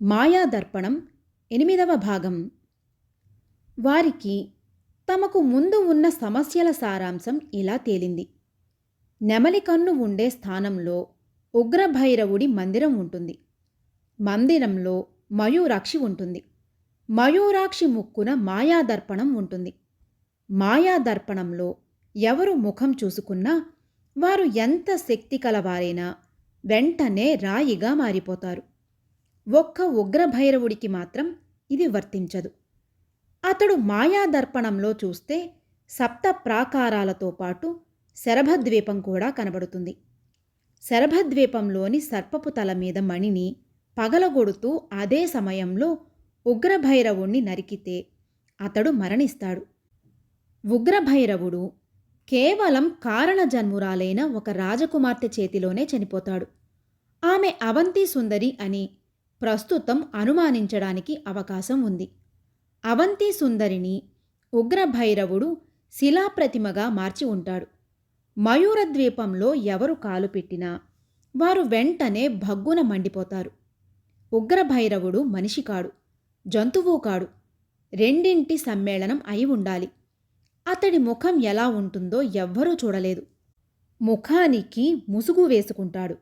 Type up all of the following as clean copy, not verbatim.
మాయాదర్పణం 8వ భాగం. వారికి తమకు ముందు ఉన్న సమస్యల సారాంశం ఇలా తేలింది. నెమలి కన్ను ఉండే స్థానంలో ఉగ్రభైరవుడి మందిరం ఉంటుంది. మందిరంలో మయూరాక్షి ఉంటుంది. మయూరాక్షి ముక్కున మాయాదర్పణం ఉంటుంది. మాయాదర్పణంలో ఎవరు ముఖం చూసుకున్నా వారు ఎంత శక్తి కలవారైనా వెంటనే రాయిగా మారిపోతారు. ఒక్క ఉగ్రభైరవుడికి మాత్రం ఇది వర్తించదు. అతడు మాయాదర్పణంలో చూస్తే సప్త ప్రాకారాలతో పాటు శరభద్వీపం కూడా కనబడుతుంది. శరభద్వీపంలోని సర్పపు తల మీద మణిని పగలగొడుతూ అదే సమయంలో ఉగ్రభైరవుణ్ణి నరికితే అతడు మరణిస్తాడు. ఉగ్రభైరవుడు కేవలం కారణజన్మురాలైన ఒక రాజకుమార్తె చేతిలోనే చనిపోతాడు. ఆమె అవంతి సుందరి అని ప్రస్తుతం అనుమానించడానికి అవకాశం ఉంది. అవంతి సుందరిని ఉగ్రభైరవుడు శిలాప్రతిమగా మార్చి ఉంటాడు. మయూరద్వీపంలో ఎవరు కాలు పెట్టినా వారు వెంటనే భగ్గున మండిపోతారు. ఉగ్రభైరవుడు మనిషి కాడు, జంతువు కాడు, రెండింటి సమ్మేళనం అయి ఉండాలి. అతడి ముఖం ఎలా ఉంటుందో ఎవ్వరూ చూడలేదు. ముఖానికి ముసుగు వేసుకుంటాడు.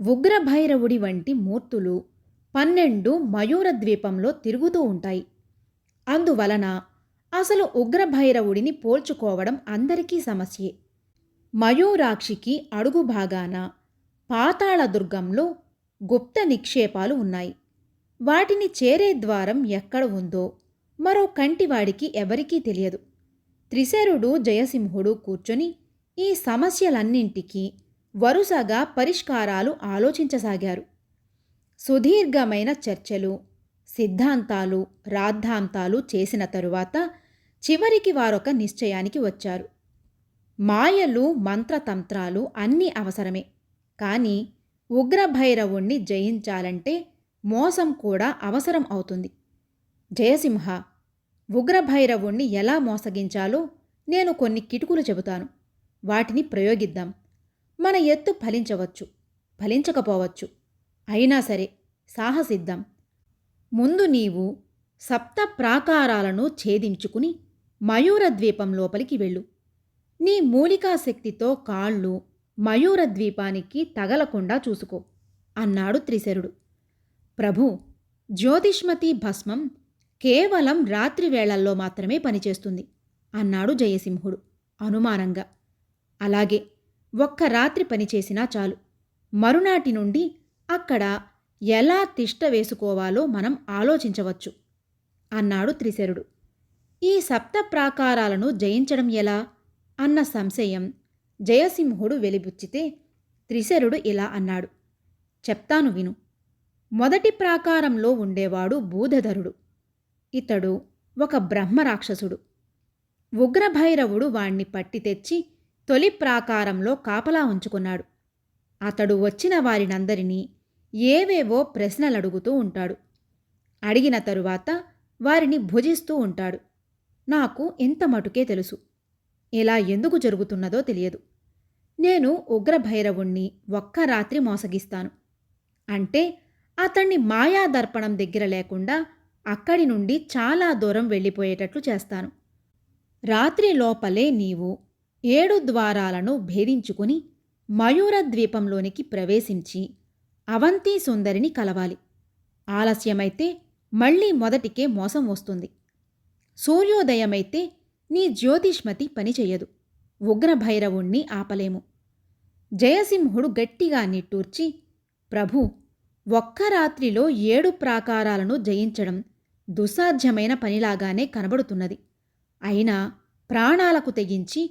ఉగ్రభైరవుడి వంటి మూర్తులు 12 మయూరద్వీపంలో తిరుగుతూ ఉంటాయి. అందువలన అసలు ఉగ్రభైరవుడిని పోల్చుకోవడం అందరికీ సమస్యే. మయూరాక్షికి అడుగు భాగాన పాతాళదుర్గంలో గుప్త నిక్షేపాలు ఉన్నాయి. వాటిని చేరే ద్వారం ఎక్కడ ఉందో మరో కంటివాడికి ఎవరికీ తెలియదు. త్రిశరుడు జయసింహుడు కూర్చొని ఈ సమస్యలన్నింటికీ వరుసగా పరిష్కారాలు ఆలోచించసాగారు. సుదీర్ఘమైన చర్చలు, సిద్ధాంతాలు, రాద్ధాంతాలు చేసిన తరువాత చివరికి వారొక నిశ్చయానికి వచ్చారు. మాయలు, మంత్రతంత్రాలు అన్నీ అవసరమే. కానీ ఉగ్రభైరవుణ్ణి జయించాలంటే మోసం కూడా అవసరం అవుతుంది. జయసింహ, ఉగ్రభైరవుణ్ణి ఎలా మోసగించాలో నేను కొన్ని కిటుకులు చెబుతాను. వాటిని ప్రయోగిద్దాం. మన ఎత్తు ఫలించవచ్చు, ఫలించకపోవచ్చు. అయినా సరే సాహసిద్దాం. ముందు నీవు సప్త ప్రాకారాలను ఛేదించుకుని మయూరద్వీపం లోపలికి వెళ్ళు. నీ మూలికాశక్తితో కాళ్ళు మయూరద్వీపానికి తగలకుండా చూసుకో అన్నాడు త్రిశరుడు. ప్రభూ, జ్యోతిష్మతి భస్మం కేవలం రాత్రివేళల్లో మాత్రమే పనిచేస్తుంది అన్నాడు జయసింహుడు అనుమానంగా. అలాగే, ఒక్క రాత్రి పనిచేసినా చాలు. మరునాటి నుండి అక్కడ ఎలా తిష్ట వేసుకోవాలో మనం ఆలోచించవచ్చు అన్నాడు త్రిశరుడు. ఈ సప్త ప్రాకారాలను జయించడం ఎలా అన్న సంశయం జయసింహుడు వెలిబుచ్చితే త్రిశరుడు ఇలా అన్నాడు. చెప్తాను విను. మొదటి ప్రాకారంలో ఉండేవాడు బూధధరుడు. ఇతడు ఒక బ్రహ్మరాక్షసుడు. ఉగ్రభైరవుడు వాణ్ణి పట్టి తెచ్చి తొలి ప్రాకారంలో కాపలా ఉంచుకున్నాడు. అతడు వచ్చిన వారినందరినీ ఏవేవో ప్రశ్నలడుగుతూ ఉంటాడు. అడిగిన తరువాత వారిని భుజిస్తూ ఉంటాడు. నాకు ఇంత మటుకే తెలుసు. ఇలా ఎందుకు జరుగుతున్నదో తెలియదు. నేను ఉగ్రభైరవుణ్ణి ఒక్క రాత్రి మోసగిస్తాను. అంటే అతణ్ణి మాయాదర్పణం దగ్గర లేకుండా అక్కడి నుండి చాలా దూరం వెళ్ళిపోయేటట్లు చేస్తాను. రాత్రి లోపలే నీవు 7 ద్వారాలను భేదించుకుని మయూరద్వీపంలోనికి ప్రవేశించి అవంతి సుందరిని కలవాలి. ఆలస్యమైతే మళ్లీ మొదటికే మోసం వస్తుంది. సూర్యోదయమైతే నీ జ్యోతిష్మతి పనిచెయ్యదు. ఉగ్రభైరవుణ్ణి ఆపలేము. జయసింహుడు గట్టిగా నిట్టూర్చి, ప్రభూ, ఒక్క రాత్రిలో 7 ప్రాకారాలను జయించడం దుస్సాధ్యమైన పనిలాగానే కనబడుతున్నది. అయినా ప్రాణాలకు తెగించి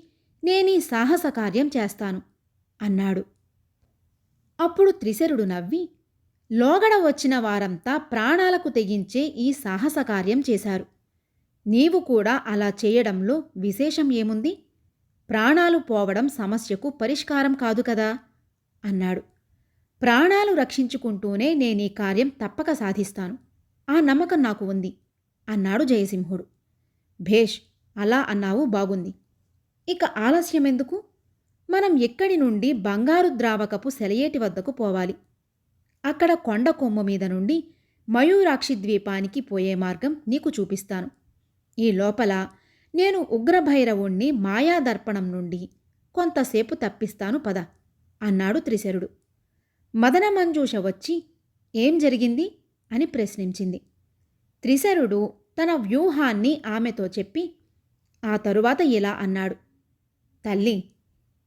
నేనీ సాహస కార్యం చేస్తాను అన్నాడు. అప్పుడు త్రిశరుడు నవ్వి, లోగడ వచ్చిన వారంతా ప్రాణాలకు తెగించే ఈ సాహస కార్యం చేశారు. నీవు కూడా అలా చేయడంలో విశేషం ఏముంది? ప్రాణాలు పోవడం సమస్యకు పరిష్కారం కాదు కదా అన్నాడు. ప్రాణాలు రక్షించుకుంటూనే నేనీ కార్యం తప్పక సాధిస్తాను. ఆ నమ్మకం నాకు ఉంది అన్నాడు జయసింహుడు. భేష్, అలా అన్నావు, బాగుంది. ఇక ఆలస్యమెందుకు? మనం ఎక్కడి నుండి బంగారు ద్రావకపు సెలయేటి వద్దకు పోవాలి. అక్కడ కొండ కొమ్ము మీద నుండి మయూరాక్షి ద్వీపానికి పోయే మార్గం నీకు చూపిస్తాను. ఈ లోపల నేను ఉగ్రభైరవుణ్ణి మాయాదర్పణం నుండి కొంతసేపు తప్పిస్తాను పద అన్నాడు త్రిశరుడు. మదనమంజూష వచ్చి ఏం జరిగింది అని ప్రశ్నించింది. త్రిశరుడు తన వ్యూహాన్ని ఆమెతో చెప్పి ఆ తరువాత ఇలా అన్నాడు. తల్లి,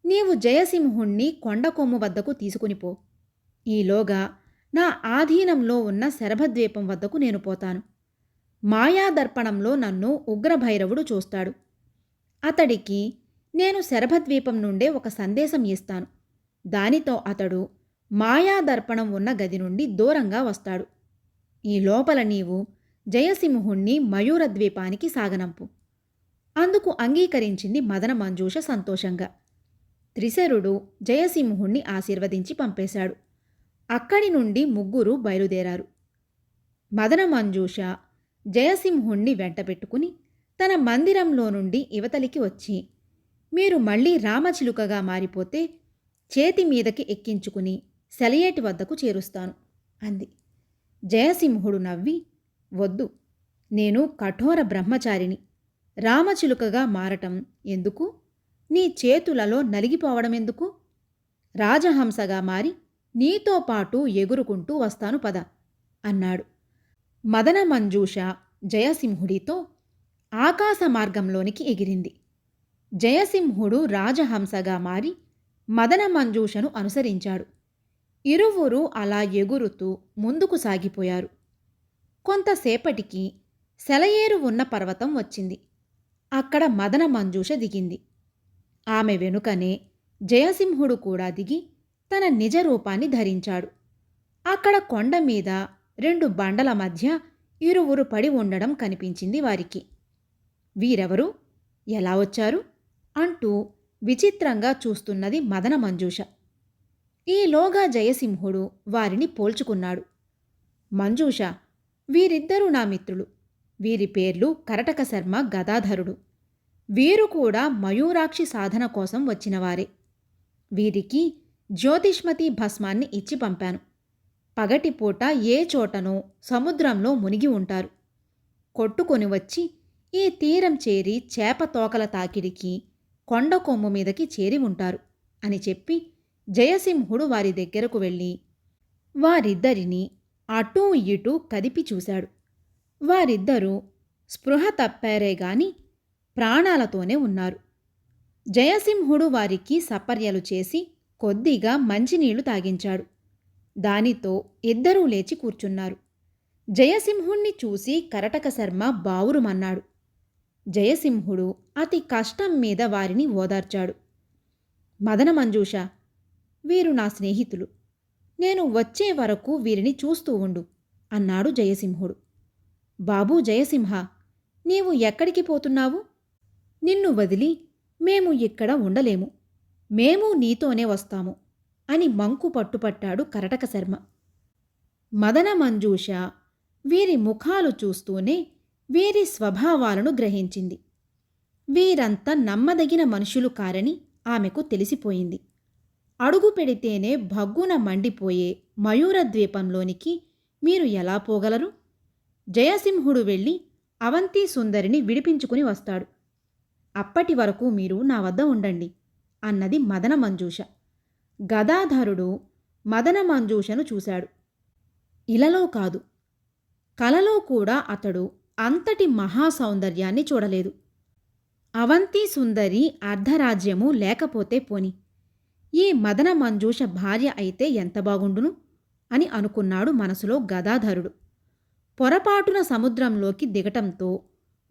నీవు జయసింహుణ్ణి కొండకొమ్ము వద్దకు తీసుకునిపో. ఈలోగా నా ఆధీనంలో ఉన్న శరభద్వీపం వద్దకు నేను పోతాను. మాయాదర్పణంలో నన్ను ఉగ్రభైరవుడు చూస్తాడు. అతడికి నేను శరభద్వీపం నుండే ఒక సందేశం ఇస్తాను. దానితో అతడు మాయాదర్పణం ఉన్న గది నుండి దూరంగా వస్తాడు. ఈ లోపల నీవు జయసింహుణ్ణి మయూరద్వీపానికి సాగనంపు. అందుకు అంగీకరించింది మదనమంజూష సంతోషంగా. త్రిశరుడు జయసింహుణ్ణి ఆశీర్వదించి పంపేశాడు. అక్కడి నుండి ముగ్గురు బయలుదేరారు. మదనమంజూష జయసింహుణ్ణి వెంటబెట్టుకుని తన మందిరంలో నుండి ఇవతలికి వచ్చి, మీరు మళ్లీ రామచిలుకగా మారిపోతే చేతి మీదకి ఎక్కించుకుని సెలయేటి వద్దకు చేరుస్తాను అంది. జయసింహుడు నవ్వి, వద్దు, నేను కఠోర బ్రహ్మచారిని. రామచిలుకగా మారటం ఎందుకు? నీ చేతులలో నలిగిపోవడమెందుకు? రాజహంసగా మారి నీతో పాటు ఎగురుకుంటూ వస్తాను పద అన్నాడు. మదనమంజూష జయసింహుడితో ఆకాశ మార్గంలోనికి ఎగిరింది. జయసింహుడు రాజహంసగా మారి మదనమంజూషను అనుసరించాడు. ఇరువురు అలా ఎగురుతూ ముందుకు సాగిపోయారు. కొంతసేపటికి సెలయేరు ఉన్న పర్వతం వచ్చింది. అక్కడ మదనమంజూష దిగింది. ఆమె వెనుకనే జయసింహుడు కూడా దిగి తన నిజ రూపాన్ని ధరించాడు. అక్కడ కొండ మీద రెండు బండల మధ్య ఇరువురు పడి ఉండడం కనిపించింది వారికి. వీరెవరు? ఎలా వచ్చారు? అంటూ విచిత్రంగా చూస్తున్నది మదనమంజూష. ఈలోగా జయసింహుడు వారిని పోల్చుకున్నాడు. మంజూష, వీరిద్దరూ నా మిత్రులు. వీరి పేర్లు కరటకశర్మ, గదాధరుడు. వీరు కూడా మయూరాక్షి సాధన కోసం వచ్చినవారే. వీరికి జ్యోతిష్మతి భస్మాన్ని ఇచ్చి పంపాను. పగటిపూట ఏ చోటనో సముద్రంలో మునిగి ఉంటారు. కొట్టుకొని వచ్చి ఈ తీరం చేరి చేప తోకల తాకిడికి కొండ కొమ్ము మీదకి చేరి ఉంటారు అని చెప్పి జయసింహుడు వారి దగ్గరకు వెళ్ళి వారిద్దరినీ అటూ ఇటూ కదిపి చూశాడు. వారిద్దరూ స్పృహ తప్పారే గాని ప్రాణాలతోనే ఉన్నారు. జయసింహుడు వారికి సపర్యలు చేసి కొద్దిగా మంచినీళ్లు తాగించాడు. దానితో ఇద్దరూ లేచి కూర్చున్నారు. జయసింహుణ్ణి చూసి కరటకశర్మ బావురుమన్నాడు. జయసింహుడు అతి కష్టం మీద వారిని ఓదార్చాడు. మదనమంజూష, వీరు నా స్నేహితులు. నేను వచ్చే వరకు వీరిని చూస్తూ ఉండు అన్నాడు జయసింహుడు. బాబూ జయసింహ, నీవు ఎక్కడికి పోతున్నావు? నిన్ను వదిలి మేము ఇక్కడ ఉండలేము. మేము నీతోనే వస్తాము అని మంకు పట్టుపట్టాడు కరటకశర్మ. మదనమంజూష వీరి ముఖాలు చూస్తూనే వీరి స్వభావాలను గ్రహించింది. వీరంతా నమ్మదగిన మనుషులు కారని ఆమెకు తెలిసిపోయింది. అడుగు పెడితేనే భగ్గున మండిపోయే మయూరద్వీపంలోనికి మీరు ఎలా పోగలరు? జయసింహుడు వెళ్ళి అవంతి సుందరిని విడిపించుకుని వస్తాడు. అప్పటి వరకు మీరు నా వద్ద ఉండండి అన్నది మదనమంజూష. గదాధరుడు మదనమంజూషను చూశాడు. ఇలలో కాదు, కలలో కూడా అతడు అంతటి మహాసౌందర్యాన్ని చూడలేదు. అవంతి సుందరి అర్ధరాజ్యము లేకపోతే పోని, ఈ మదనమంజూష భార్య అయితే ఎంత బాగుండును అని అనుకున్నాడు మనసులో గదాధరుడు. పొరపాటున సముద్రంలోకి దిగటంతో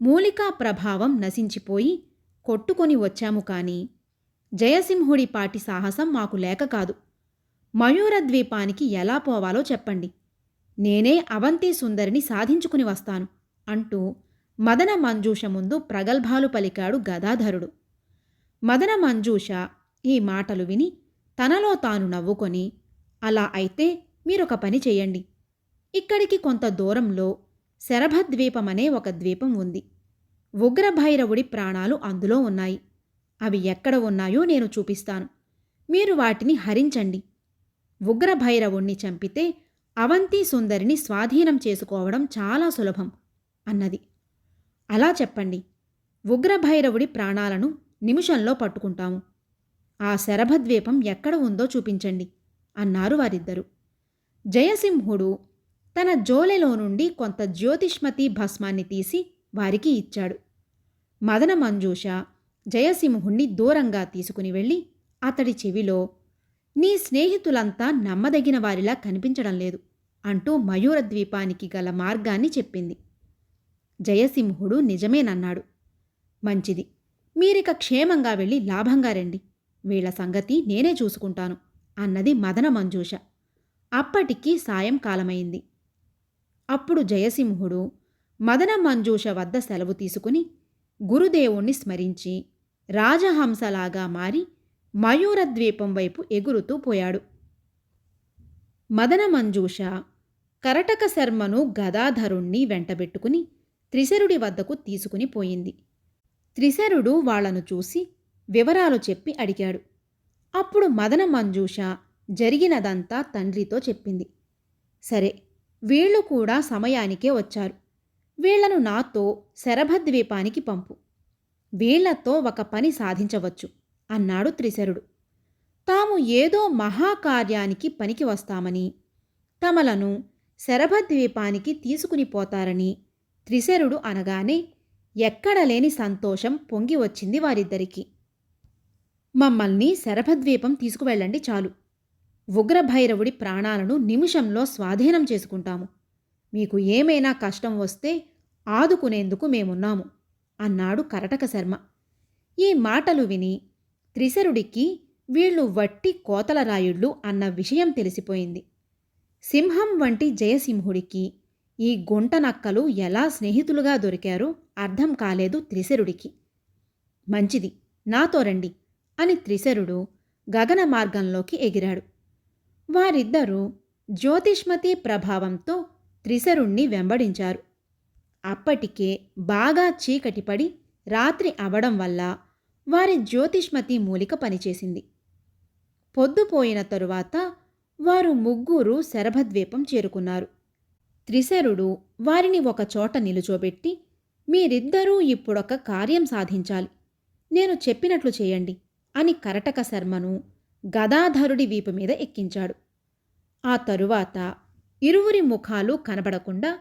మూలికా ప్రభావం నశించిపోయి కొట్టుకొని వచ్చాము కాని జయసింహుడి పాటి సాహసం మాకు లేక కాదు. మయూరద్వీపానికి ఎలా పోవాలో చెప్పండి, నేనే అవంతి సుందరిని సాధించుకుని వస్తాను అంటూ మదనమంజూష ముందు ప్రగల్భాలు పలికాడు గదాధరుడు. మదనమంజూష ఈ మాటలు విని తనలో తాను నవ్వుకొని, అలా అయితే మీరొక పని చెయ్యండి. ఇక్కడికి కొంత దూరంలో శరభద్వీపమనే ఒక ద్వీపం ఉంది. ఉగ్రభైరవుడి ప్రాణాలు అందులో ఉన్నాయి. అవి ఎక్కడ ఉన్నాయో నేను చూపిస్తాను. మీరు వాటిని హరించండి. ఉగ్రభైరవుణ్ణి చంపితే అవంతి సుందరిని స్వాధీనం చేసుకోవడం చాలా సులభం అన్నది. అలా చెప్పండి. ఉగ్రభైరవుడి ప్రాణాలను నిమిషంలో పట్టుకుంటాము. ఆ శరభద్వీపం ఎక్కడ ఉందో చూపించండి అన్నారు వారిద్దరూ. జయసింహుడు తన జోలెలో నుండి కొంత జ్యోతిష్మతి భస్మాన్ని తీసి వారికి ఇచ్చాడు. మదన మంజూష జయసింహుణ్ణి దూరంగా తీసుకుని వెళ్ళి అతడి చెవిలో, నీ స్నేహితులంతా నమ్మదగిన వారిలా కనిపించడం లేదు అంటూ మయూరద్వీపానికి గల మార్గాన్ని చెప్పింది. జయసింహుడు నిజమేనన్నాడు. మంచిది, మీరిక క్షేమంగా వెళ్ళి లాభంగా రండి. వీళ్ల సంగతి నేనే చూసుకుంటాను అన్నది మదన మంజూష. అప్పటికి సాయంకాలమైంది. అప్పుడు జయసింహుడు మదన మంజూష వద్ద సెలవు తీసుకుని గురుదేవుణ్ణి స్మరించి రాజహంసలాగా మారి మయూరద్వీపం వైపు ఎగురుతూ పోయాడు. మదన మంజూష కరటక శర్మను గదాధరుణ్ణి వెంటబెట్టుకుని త్రిశరుడి వద్దకు తీసుకుని పోయింది. త్రిశరుడు వాళ్లను చూసి వివరాలు చెప్పి అడిగాడు. అప్పుడు మదన మంజూష జరిగినదంతా తండ్రితో చెప్పింది. సరే, వీళ్లు కూడా సమయానికే వచ్చారు. వీళ్లను నాతో శరభద్వీపానికి పంపు. వీళ్లతో ఒక పని సాధించవచ్చు అన్నాడు త్రిశరుడు. తాము ఏదో మహాకార్యానికి పనికి వస్తామని, తమలను శరభద్వీపానికి తీసుకుని పోతారని త్రిశరుడు అనగానే ఎక్కడలేని సంతోషం పొంగి వచ్చింది వారిద్దరికీ. మమ్మల్ని శరభద్వీపం తీసుకువెళ్ళండి చాలు. ఉగ్రభైరవుడి ప్రాణాలను నిమిషంలో స్వాధీనం చేసుకుంటాము. మీకు ఏమైనా కష్టం వస్తే ఆదుకునేందుకు మేమున్నాము అన్నాడు కరటక శర్మ. ఈ మాటలు విని త్రిశరుడికి వీళ్లు వట్టి కోతలరాయుళ్ళు అన్న విషయం తెలిసిపోయింది. సింహం వంటి జయసింహుడికి ఈ గుంటనక్కలు ఎలా స్నేహితులుగా దొరికారో అర్థం కాలేదు త్రిశరుడికి. మంచిది, నాతో రండి అని త్రిశరుడు గగన మార్గంలోకి ఎగిరాడు. వారిద్దరూ జ్యోతిష్మతి ప్రభావంతో త్రిశరుణ్ణి వెంబడించారు. అప్పటికే బాగా చీకటిపడి రాత్రి అవడం వల్ల వారి జ్యోతిష్మతి మూలిక పనిచేసింది. పొద్దుపోయిన తరువాత వారు ముగ్గురు శరభద్వీపం చేరుకున్నారు. త్రిశరుడు వారిని ఒకచోట నిలుచోబెట్టి, మీరిద్దరూ ఇప్పుడొక కార్యం సాధించాలి. నేను చెప్పినట్లు చేయండి అని కరటక శర్మను గదాధరుడి వీపు మీద ఎక్కించాడు. ఆ తరువాత ఇరువురి ముఖాలు కనబడకుండా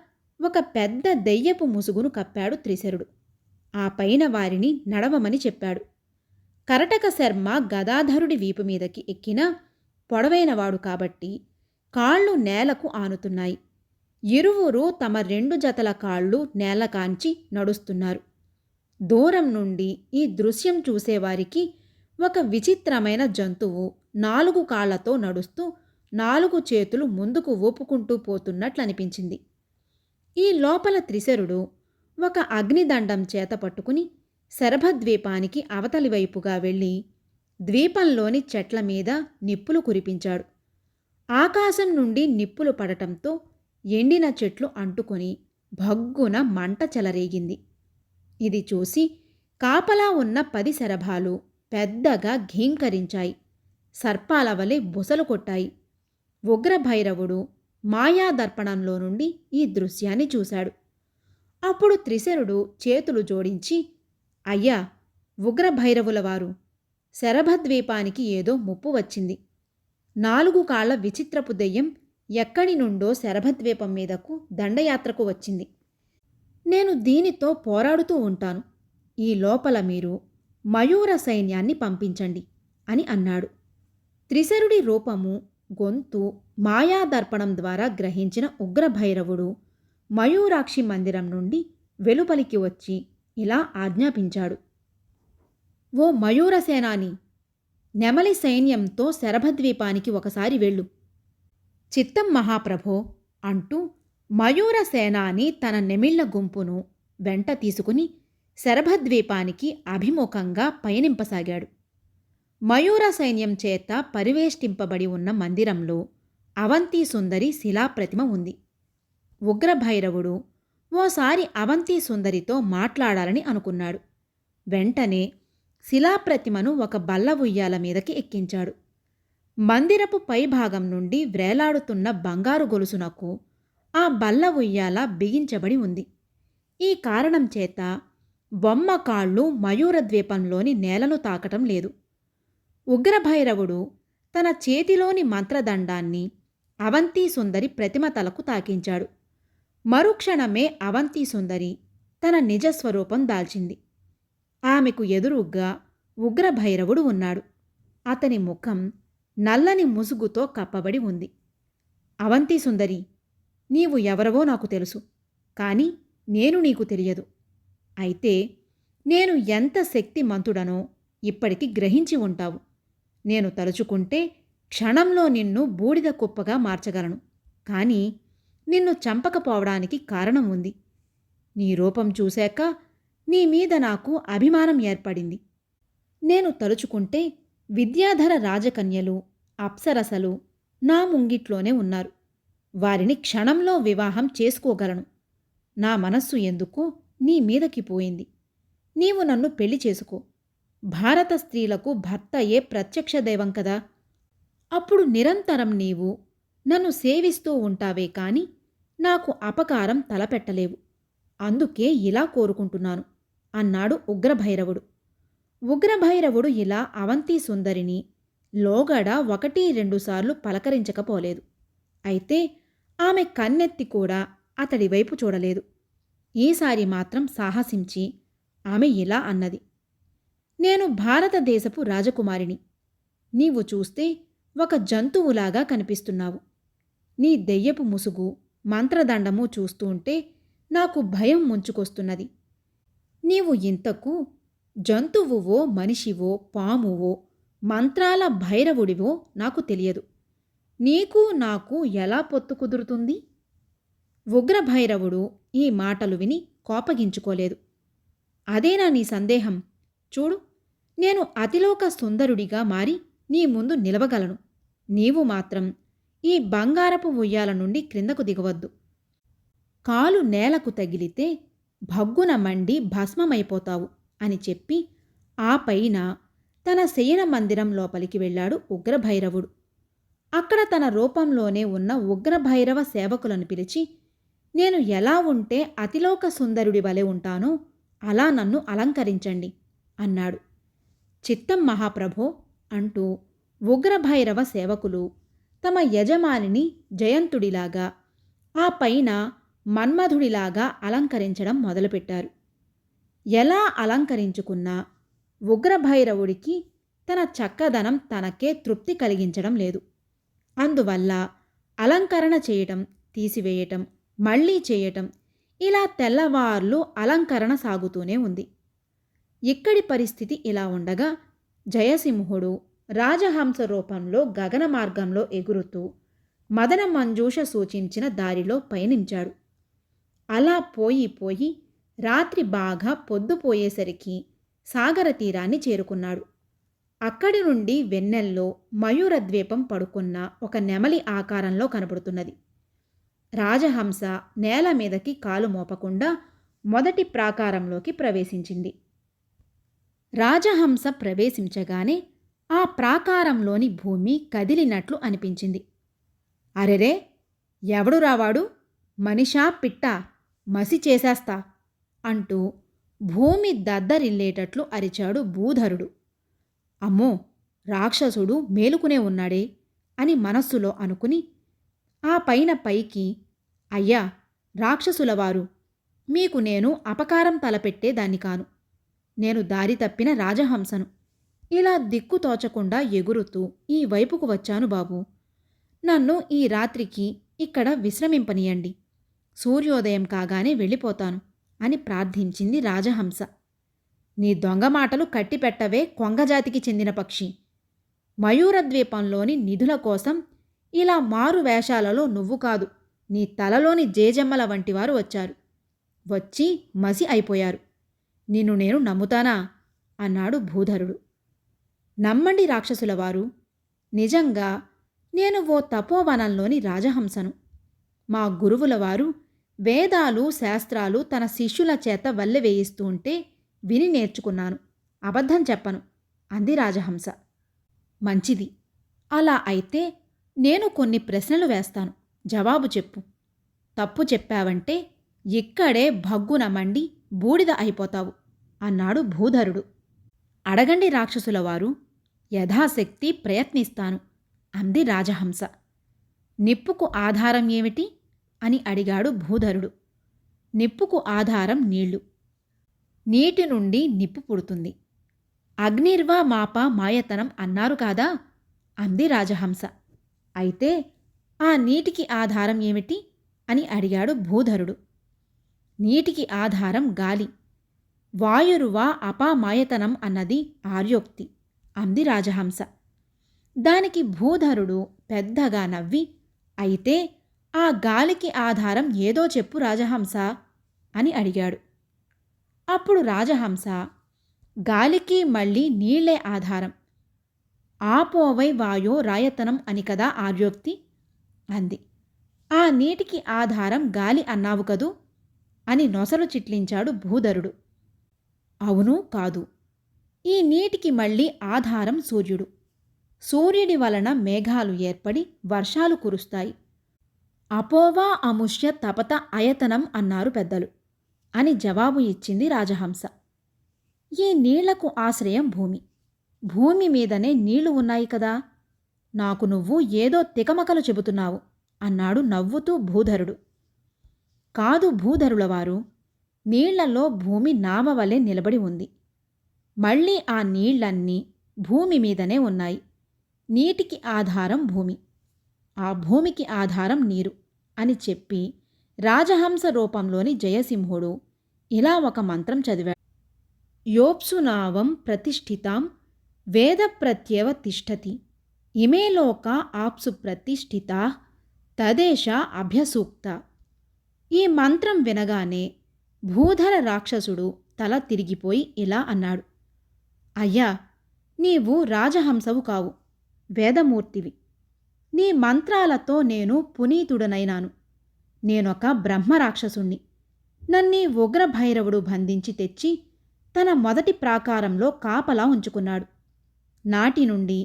ఒక పెద్ద దెయ్యపు ముసుగును కప్పాడు త్రిశరుడు. ఆ పైన వారిని నడవమని చెప్పాడు. కరటక శర్మ గదాధరుడి వీపు మీదకి ఎక్కినా పొడవైనవాడు కాబట్టి కాళ్ళు నేలకు ఆనుతున్నాయి. ఇరువురు తమ 2 జతల కాళ్ళు నేల కాంచి నడుస్తున్నారు. దూరం నుండి ఈ దృశ్యం చూసేవారికి ఒక విచిత్రమైన జంతువు 4 కాళ్లతో నడుస్తూ 4 చేతులు ముందుకు ఊపుకుంటూ పోతున్నట్లనిపించింది. ఈ లోపల త్రిశరుడు ఒక అగ్నిదండం చేత పట్టుకుని శరభద్వీపానికి అవతలి వైపుగా వెళ్ళి ద్వీపంలోని చెట్ల మీద నిప్పులు కురిపించాడు. ఆకాశం నుండి నిప్పులు పడటంతో ఎండిన చెట్లు అంటుకొని భగ్గున మంట చెలరేగింది. ఇది చూసి కాపలా ఉన్న 10 శరభాలు పెద్దగా ఘీంకరించాయి. సర్పాల వలె బుసలు కొట్టాయి. ఉగ్రభైరవుడు మాయాదర్పణంలో నుండి ఈ దృశ్యాన్ని చూశాడు. అప్పుడు త్రిశరుడు చేతులు జోడించి, అయ్యా ఉగ్రభైరవుల వారు, శరభద్వీపానికి ఏదో ముప్పు వచ్చింది. 4 కాళ్ల విచిత్రపు దెయ్యం ఎక్కడి నుండో శరభద్వీపం మీదకు దండయాత్రకు వచ్చింది. నేను దీనితో పోరాడుతూ ఉంటాను. ఈ లోపల మీరు మయూర సైన్యాన్ని పంపించండి అని అన్నాడు. త్రిశరుడి రూపము, గొంతు మాయాదర్పణం ద్వారా గ్రహించిన ఉగ్రభైరవుడు మయూరాక్షి మందిరం నుండి వెలుపలికి వచ్చి ఇలా ఆజ్ఞాపించాడు. ఓ మయూరసేనాని, నెమలి సైన్యంతో శరభద్వీపానికి ఒకసారి వెళ్ళు. చిత్తం మహాప్రభో అంటూ మయూరసేనాని తన నెమిళ్ల గుంపును వెంట తీసుకుని శరభద్వీపానికి అభిముఖంగా పయనింపసాగాడు. మయూర సైన్యం చేత పరివేష్టింపబడి ఉన్న మందిరంలో అవంతి సుందరి శిలాప్రతిమ ఉంది. ఉగ్రభైరవుడు ఓసారి అవంతి సుందరితో మాట్లాడాలని అనుకున్నాడు. వెంటనే శిలాప్రతిమను ఒక బల్ల ఉయ్యాల మీదకి ఎక్కించాడు. మందిరపు పైభాగం నుండి వ్రేలాడుతున్న బంగారు గొలుసునకు ఆ బల్ల ఉయ్యాల బిగించబడి ఉంది. ఈ కారణం చేత బొమ్మ కాళ్ళు మయూరద్వీపంలోని నేలను తాకటం లేదు. ఉగ్రభైరవుడు తన చేతిలోని మంత్రదండాన్ని అవంతీ సుందరి ప్రతిమ తలకు తాకించాడు. మరుక్షణమే అవంతీ సుందరి తన నిజస్వరూపం దాల్చింది. ఆమెకు ఎదురుగ్గా ఉగ్రభైరవుడు ఉన్నాడు. అతని ముఖం నల్లని ముసుగుతో కప్పబడి ఉంది. అవంతీ సుందరి, నీవు ఎవరవో నాకు తెలుసు, కాని నేను నీకు తెలియదు. అయితే నేను ఎంత శక్తిమంతుడనో ఇప్పటికి గ్రహించి ఉంటావు. నేను తలుచుకుంటే క్షణంలో నిన్ను బూడిద కుప్పగా మార్చగలను. కాని నిన్ను చంపకపోవడానికి కారణం ఉంది. నీ రూపం చూశాక నీ మీద నాకు అభిమానం ఏర్పడింది. నేను తలుచుకుంటే విద్యాధర రాజకన్యలు, అప్సరసలు నా ముంగిట్లోనే ఉన్నారు. వారిని క్షణంలో వివాహం చేసుకోగలను. నా మనస్సు ఎందుకో నీ మీదకి పోయింది. నీవు నన్ను పెళ్లి చేసుకో. భారత స్త్రీలకు భర్తయే ప్రత్యక్ష దైవం కదా. అప్పుడు నిరంతరం నీవు నన్ను సేవిస్తూ ఉంటావే కాని నాకు అపకారం తలపెట్టలేవు. అందుకే ఇలా కోరుకుంటున్నాను అన్నాడు ఉగ్రభైరవుడు. ఉగ్రభైరవుడు ఇలా అవంతీ సుందరిని లోగడ 1-2 సార్లు పలకరించకపోలేదు. అయితే ఆమె కన్నెత్తి కూడా అతడి వైపు చూడలేదు. ఈసారి మాత్రం సాహసించి ఆమె ఇలా అన్నది. నేను భారతదేశపు రాజకుమారిని. నీవు చూస్తే ఒక జంతువులాగా కనిపిస్తున్నావు. నీ దెయ్యపు ముసుగు, మంత్రదండము చూస్తూ ఉంటే నాకు భయం ముంచుకొస్తున్నది. నీవు ఇంతకు జంతువువో, మనిషివో, పామువో, మంత్రాల భైరవుడివో నాకు తెలియదు. నీకు నాకు ఎలా పొత్తు కుదురుతుంది? ఉగ్రభైరవుడు ఈ మాటలు విని కోపగించుకోలేదు. అదేనా నీ సందేహం? చూడు, నేను అతిలోక సుందరుడిగా మారి నీ ముందు నిలవగలను. నీవు మాత్రం ఈ బంగారపు ఉయ్యాల నుండి క్రిందకు దిగవద్దు. కాలు నేలకు తగిలితే భగ్గున మండి భస్మమైపోతావు అని చెప్పి ఆ పైన తన శయన మందిరం లోపలికి వెళ్ళాడు ఉగ్రభైరవుడు. అక్కడ తన రూపంలోనే ఉన్న ఉగ్రభైరవ సేవకులను పిలిచి, నేను ఎలా ఉంటే అతిలోక సుందరుడి వలె ఉంటానో అలా నన్ను అలంకరించండి అన్నాడు. చిత్తం మహాప్రభో అంటూ ఉగ్రభైరవ సేవకులు తమ యజమానిని జయంతుడిలాగా, ఆ పైన మన్మధుడిలాగా అలంకరించడం మొదలుపెట్టారు. ఎలా అలంకరించుకున్నా ఉగ్రభైరవుడికి తన చక్కదనం తనకే తృప్తి కలిగించడం లేదు. అందువల్ల అలంకరణ చేయటం, తీసివేయటం, మళ్లీ చేయటం, ఇలా తెల్లవార్లు అలంకరణ సాగుతూనే ఉంది. ఇక్కడి పరిస్థితి ఇలా ఉండగా జయసింహుడు రాజహంస రూపంలో గగన మార్గంలో ఎగురుతూ మదన మంజూష సూచించిన దారిలో పయనించాడు. అలా పోయి రాత్రి బాగా పొద్దుపోయేసరికి సాగర తీరాన్ని చేరుకున్నాడు. అక్కడి నుండి వెన్నెల్లో మయూరద్వీపం పడుకున్న ఒక నెమలి ఆకారంలో కనబడుతున్నది. రాజహంస నేల మీదకి కాలు మోపకుండా మొదటి ప్రాకారంలోకి ప్రవేశించింది. రాజహంస ప్రవేశించగానే ఆ ప్రాకారంలోని భూమి కదిలినట్లు అనిపించింది. అరెరే, ఎవడు రావాడు? మనిషా పిట్టా? మసి చేసేస్తా అంటూ భూమి దద్దరిల్లేటట్లు అరిచాడు భూధరుడు. అమ్మో, రాక్షసుడు మేలుకునే ఉన్నాడే అని మనస్సులో అనుకుని ఆ పైన పైకి, అయ్యా రాక్షసులవారు, మీకు నేను అపకారం తలపెట్టేదాన్ని కాను. నేను దారి తప్పిన రాజహంసను. ఇలా దిక్కు తోచకుండా ఎగురుతూ ఈ వైపుకు వచ్చాను బాబూ. నన్ను ఈ రాత్రికి ఇక్కడ విశ్రమింపనీయండి. సూర్యోదయం కాగానే వెళ్ళిపోతాను అని ప్రార్థించింది రాజహంస. నీ దొంగ మాటలు కట్టిపెట్టవే కొంగజాతికి చెందిన పక్షి. మయూరద్వీపంలోని నిధుల కోసం ఇలా మారు వేషాలలో నువ్వు కాదు, నీ తలలోని జేజమ్మల వంటివారు వచ్చారు. వచ్చి మసి అయిపోయారు. నిన్ను నేను నమ్ముతానా అన్నాడు భూధరుడు. నమ్మండి రాక్షసులవారు, నిజంగా నేను ఓ తపోవనంలోని రాజహంసను. మా గురువులవారు వేదాలు శాస్త్రాలు తన శిష్యుల చేత వల్లె వేయిస్తూ ఉంటే విని నేర్చుకున్నాను. అబద్ధం చెప్పను అంది రాజహంస. మంచిది, అలా అయితే నేను కొన్ని ప్రశ్నలు వేస్తాను, జవాబు చెప్పు. తప్పు చెప్పావంటే ఇక్కడే భగ్గున మండి బూడిద అయిపోతావు అన్నాడు భూధరుడు. అడగండి రాక్షసుల వారు, యథాశక్తి ప్రయత్నిస్తాను అంది రాజహంస. నిప్పుకు ఆధారం ఏమిటి అని అడిగాడు భూధరుడు. నిప్పుకు ఆధారం నీళ్లు. నీటి నుండి నిప్పు పుడుతుంది. అగ్నిర్వా మాప మాయతనం అన్నారు కాదా అంది రాజహంస. అయితే ఆ నీటికి ఆధారం ఏమిటి అని అడిగాడు భూధరుడు. నీటికి ఆధారం గాలి. వాయురువా అపామాయతనం అన్నది ఆర్యోక్తి అంది రాజహంస. దానికి భూధరుడు పెద్దగా నవ్వి, అయితే ఆ గాలికి ఆధారం ఏదో చెప్పు రాజహంస అని అడిగాడు. అప్పుడు రాజహంస, గాలికి మళ్ళీ నీళ్లే ఆధారం. ఆపోవై వాయో రాయతనం అని కదా ఆర్యోక్తి అంది. ఆ నీటికి ఆధారం గాలి అన్నావు కదూ అని నొసలు చిట్లించాడు భూధరుడు. అవును కాదు. ఈ నీటికి మళ్ళీ ఆధారం సూర్యుడు. సూర్యుడి వలన మేఘాలు ఏర్పడి వర్షాలు కురుస్తాయి. అపోవా అముష్య తపత అయతనం అన్నారు పెద్దలు అని జవాబు ఇచ్చింది రాజహంస. ఈ నీళ్లకు ఆశ్రయం భూమి. భూమి మీదనే నీళ్లు ఉన్నాయి కదా. నాకు నువ్వు ఏదో తికమకలు చెబుతున్నావు అన్నాడు నవ్వుతూ భూధరుడు. కాదు భూధరులవారు, నీళ్లలో భూమి నామవలే నిలబడి ఉంది. మళ్ళీ ఆ నీళ్లన్నీ భూమి మీదనే ఉన్నాయి. నీటికి ఆధారం భూమి, ఆ భూమికి ఆధారం నీరు అని చెప్పి రాజహంస రూపంలోని జయసింహుడు ఇలా ఒక మంత్రం చదివాడు. యోప్సునావం ప్రతిష్ఠితాం వేదప్రత్యవ తిష్టతి ఇమే లోక ఆప్సు ప్రతిష్ఠితా తదేశ అభ్యసూక్త. ఈ మంత్రం వినగానే భూధర రాక్షసుడు తల తిరిగిపోయి ఇలా అన్నాడు. అయ్యా, నీవు రాజహంసవు కావు, వేదమూర్తివి. నీ మంత్రాలతో నేను పునీతుడనైనాను. నేనొక బ్రహ్మరాక్షసుణ్ణి. నన్నీ ఉగ్రభైరవుడు బంధించి తెచ్చి తన మొదటి ప్రాకారంలో కాపలా ఉంచుకున్నాడు. నాటి నుండి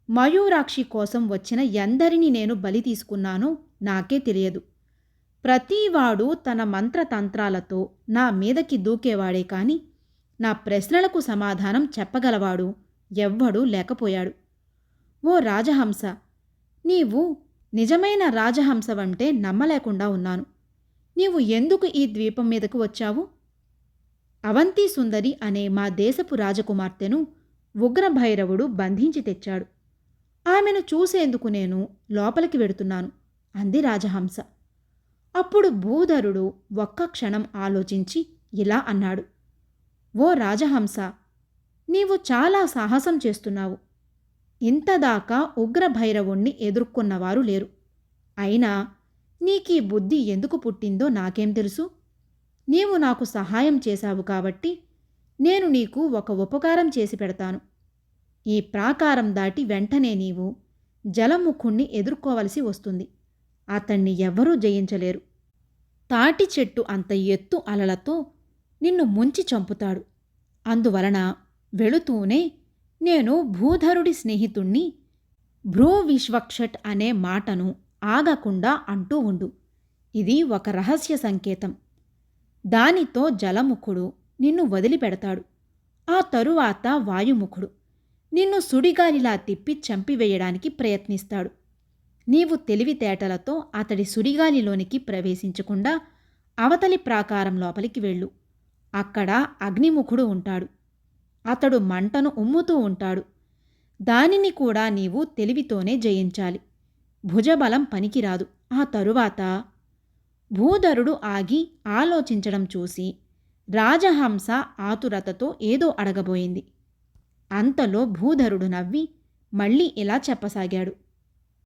మయూరాక్షి కోసం వచ్చిన ఎందరిని నేను బలి తీసుకున్నానో నాకే తెలియదు. ప్రతివాడు తన మంత్రతంత్రాలతో నా మీదకి దూకేవాడే కాని నా ప్రశ్నలకు సమాధానం చెప్పగలవాడు ఎవ్వడూ లేకపోయాడు. ఓ రాజహంస, నీవు నిజమైన రాజహంసవంటే నమ్మలేకుండా ఉన్నాను. నీవు ఎందుకు ఈ ద్వీపం మీదకు వచ్చావు? అవంతి సుందరి అనే మా దేశపు రాజకుమార్తెను ఉగ్రభైరవుడు బంధించి తెచ్చాడు. ఆమెను చూసేందుకు నేను లోపలికి వెడుతున్నాను అంది రాజహంస. అప్పుడు భూధరుడు ఒక్క క్షణం ఆలోచించి ఇలా అన్నాడు. ఓ రాజహంస, నీవు చాలా సాహసం చేస్తున్నావు. ఇంతదాకా ఉగ్రభైరవుణ్ణి ఎదుర్కొన్నవారు లేరు. అయినా నీకీ బుద్ధి ఎందుకు పుట్టిందో నాకేం తెలుసు? నీవు నాకు సహాయం చేశావు కాబట్టి నేను నీకు ఒక ఉపకారం చేసి పెడతాను. ఈ ప్రాకారం దాటి వెంటనే నీవు జలముఖుణ్ణి ఎదుర్కోవలసి వస్తుంది. అతన్ని ఎవ్వరూ జయించలేరు. తాటి చెట్టు అంత ఎత్తు అలలతో నిన్ను ముంచి చంపుతాడు. అందువలన వెళుతూనే నేను భూధరుడి స్నేహితుణ్ణి భ్రూవిశ్వక్షట్ అనే మాటను ఆగకుండా అంటూ ఉండు. ఇది ఒక రహస్య సంకేతం. దానితో జలముఖుడు నిన్ను వదిలిపెడతాడు. ఆ తరువాత వాయుముఖుడు నిన్ను సుడిగాలిలా తిప్పి చంపివేయడానికి ప్రయత్నిస్తాడు. నీవు తెలివితేటలతో అతడి సుడిగాలిలోనికి ప్రవేశించకుండా అవతలి ప్రాకారం లోపలికి వెళ్ళు. అక్కడ అగ్నిముఖుడు ఉంటాడు. అతడు మంటను ఉమ్ముతూ ఉంటాడు. దానిని కూడా నీవు తెలివితోనే జయించాలి. భుజబలం పనికిరాదు. ఆ తరువాత భూధరుడు ఆగి ఆలోచించడం చూసి రాజహంస ఆతురతతో ఏదో అడగబోయింది. అంతలో భూధరుడు నవ్వి మళ్ళీ ఇలా చెప్పసాగాడు.